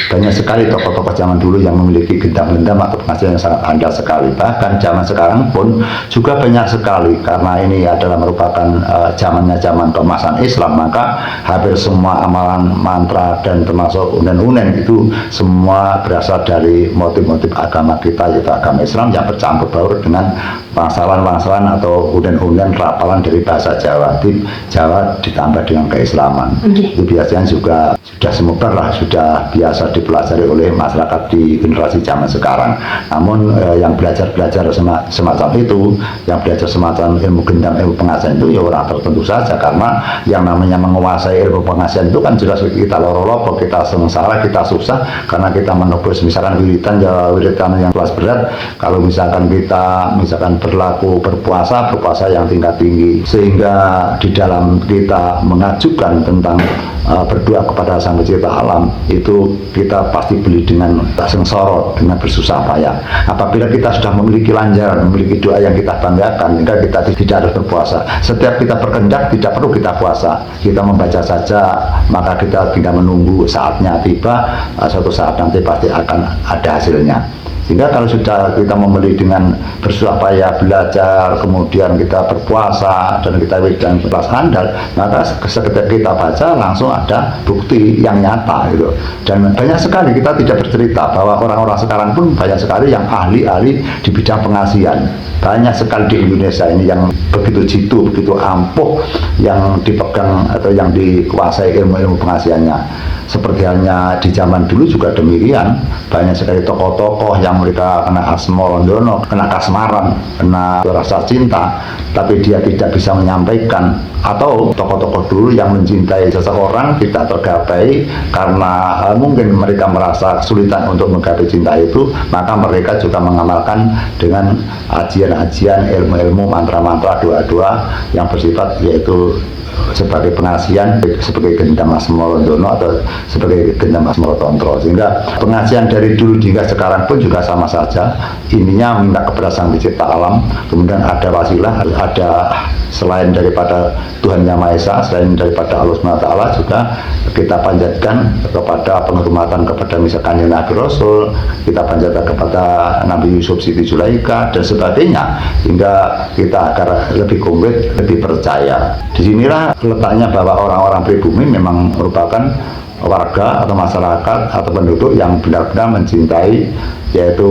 Banyak sekali tokoh-tokoh zaman dulu yang memiliki gendam-gendam atau pengajian yang sangat handal sekali. Bahkan zaman sekarang pun juga banyak sekali, karena ini adalah merupakan zamannya zaman keemasan Islam, maka hampir semua amalan, mantra, dan termasuk unen-unen itu semua berasal dari motif-motif agama kita, yaitu agama Islam yang bercampur baur dengan bangsawan-bangsawan atau unen-unen rapalan dari bahasa Jawa. Di Jawa ditambah dengan keislaman. Itu biasanya juga sudah semebar lah, sudah biasa dipelajari oleh masyarakat di generasi zaman sekarang. Namun yang belajar semacam itu, yang belajar semacam ilmu gendam, ilmu pengajian itu ya orang tertentu saja, karena yang namanya menguasai ilmu pengajian itu kan jelas kita loro-loro, kita sengsara, kita susah karena kita menebus misalkan wiridan yang kelas berat. Kalau misalkan kita berpuasa yang tingkat tinggi, sehingga di dalam kita mengajukan tentang berdoa kepada Sang Pencipta alam, itu kita pasti beli dengan sengsara, dengan bersusah payah. Apabila kita sudah memiliki lanjaran, memiliki doa yang kita banggakan, maka kita tidak harus berpuasa. Setiap kita berkendak tidak perlu kita puasa, kita membaca saja, maka kita tinggal menunggu saatnya tiba. Suatu saat nanti pasti akan ada hasilnya. Sehingga kalau sudah kita membeli dengan bersusah payah belajar, kemudian kita berpuasa dan kita wiridan kelas handal, maka seketika kita baca langsung ada bukti yang nyata gitu. Dan banyak sekali kita tidak bercerita bahwa orang-orang sekarang pun banyak sekali yang ahli-ahli di bidang pengajian. Banyak sekali di Indonesia ini yang begitu jitu, begitu ampuh, yang dipegang atau yang dikuasai ilmu-ilmu pengajiannya. Seperti halnya di zaman dulu juga demikian, banyak sekali tokoh-tokoh yang mereka kena asmarandono, kena kasmaran, kena rasa cinta, tapi dia tidak bisa menyampaikan. Atau tokoh-tokoh dulu yang mencintai seseorang tidak tergapai karena mungkin mereka merasa kesulitan untuk menggapai cinta itu, maka mereka juga mengamalkan dengan ajian-ajian, ilmu-ilmu, mantra-mantra, doa-doa yang bersifat yaitu sebagai pengajian, sebagai gendam asmarandono atau sebagai gendam asmaratantara. Sehingga pengajian dari dulu hingga sekarang pun juga sama saja, ininya minta kepada Sang Pencipta alam, kemudian ada wasilah, ada selain daripada Tuhan Yang Maha Esa, selain daripada Allah SWT, juga kita panjatkan kepada penghormatan kepada misalkan Nabi Rasul, kita panjatkan kepada Nabi Yusuf, Siti Zulaika dan sebagainya, hingga kita agar lebih komplit, lebih percaya. Disinilah letaknya bahwa orang-orang pribumi memang merupakan warga atau masyarakat atau penduduk yang benar-benar mencintai yaitu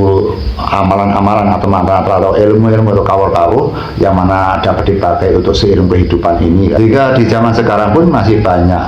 amalan-amalan atau mantra-mantra atau ilmu-ilmu atau kawur-kawur yang mana dapat dipakai untuk seiring kehidupan ini. Sehingga di zaman sekarang pun masih banyak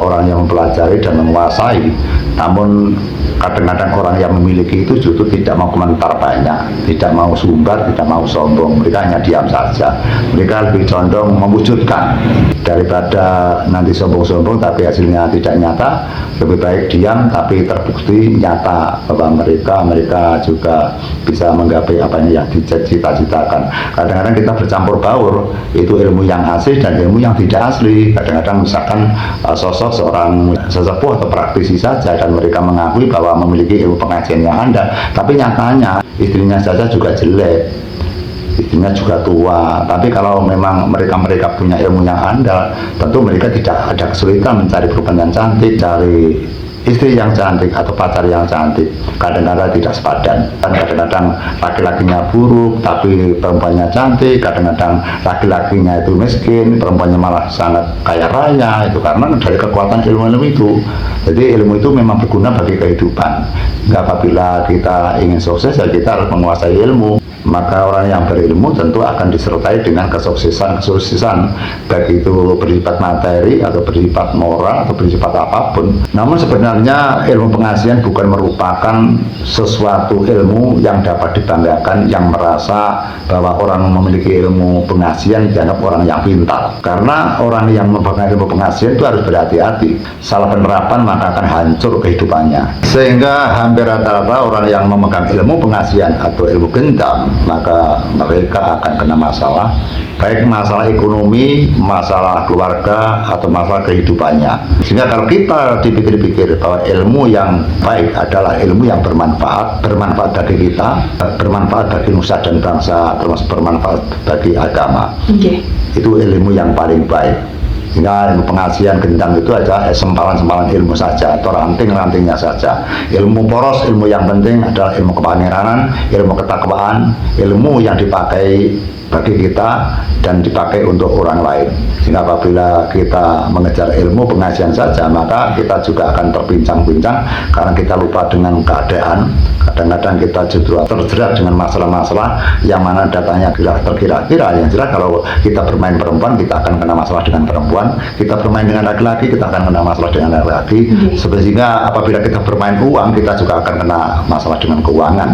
orang yang mempelajari dan menguasai, namun kadang-kadang orang yang memiliki itu justru tidak mau komentar banyak, tidak mau sumbar, tidak mau sombong, mereka hanya diam saja. Mereka lebih condong mewujudkan daripada nanti sombong-sombong tapi hasilnya tidak nyata. Lebih baik diam tapi terbukti nyata bahwa mereka juga bisa menggapai apa yang dicita-citakan. Kadang-kadang kita bercampur baur, itu ilmu yang asli dan ilmu yang tidak asli. Kadang-kadang misalkan sosok seorang sesepuh atau praktisi saja dan mereka mengakui bahwa memiliki ilmu pengajian yang handal, tapi nyatanya istrinya saja juga jelek, istrinya juga tua. Tapi kalau memang mereka punya ilmu yang handal, tentu mereka tidak ada kesulitan mencari perempuan yang cantik, cari istri yang cantik atau pacar yang cantik. Kadang-kadang tidak sepadan, dan kadang-kadang laki-lakinya buruk tapi perempuannya cantik, kadang-kadang laki-lakinya itu miskin, perempuannya malah sangat kaya raya. Itu karena dari kekuatan ilmu-ilmu itu. Jadi ilmu itu memang berguna bagi kehidupan. Apabila kita ingin sukses, ya kita harus menguasai ilmu. Maka orang yang berilmu tentu akan disertai dengan kesuksesan, baik itu bersifat materi atau bersifat moral atau bersifat apapun. Namun sebenarnya ilmu pengajian bukan merupakan sesuatu ilmu yang dapat dibanggakan, yang merasa bahwa orang memiliki ilmu pengajian dianggap orang yang pintar. Karena orang yang memegang ilmu pengajian itu harus berhati-hati, salah penerapan maka akan hancur kehidupannya. Sehingga hampir rata-rata orang yang memegang ilmu pengajian atau ilmu gendam, maka mereka akan kena masalah, baik masalah ekonomi, masalah keluarga, atau masalah kehidupannya. Sehingga kalau kita dipikir-pikir bahwa ilmu yang baik adalah ilmu yang bermanfaat bagi kita, bermanfaat bagi nusa dan bangsa, termasuk bermanfaat bagi agama. Itu ilmu yang paling baik. Sehingga ilmu pengasihan gendang itu adalah sempalan-sempalan ilmu saja atau ranting-rantingnya saja. Ilmu poros, ilmu yang penting adalah ilmu kepangeranan, ilmu ketakwaan, ilmu yang dipakai bagi kita dan dipakai untuk orang lain. Sehingga apabila kita mengejar ilmu pengasihan saja, maka kita juga akan terpincang-pincang karena kita lupa dengan keadaan. Kadang-kadang kita justru terjerat dengan masalah-masalah yang mana datanya terkira-kira. Yang jelas kalau kita bermain perempuan, kita akan kena masalah dengan perempuan. Kita bermain dengan laki-laki, kita akan kena masalah dengan laki-laki. Sehingga apabila kita bermain uang, kita juga akan kena masalah dengan keuangan.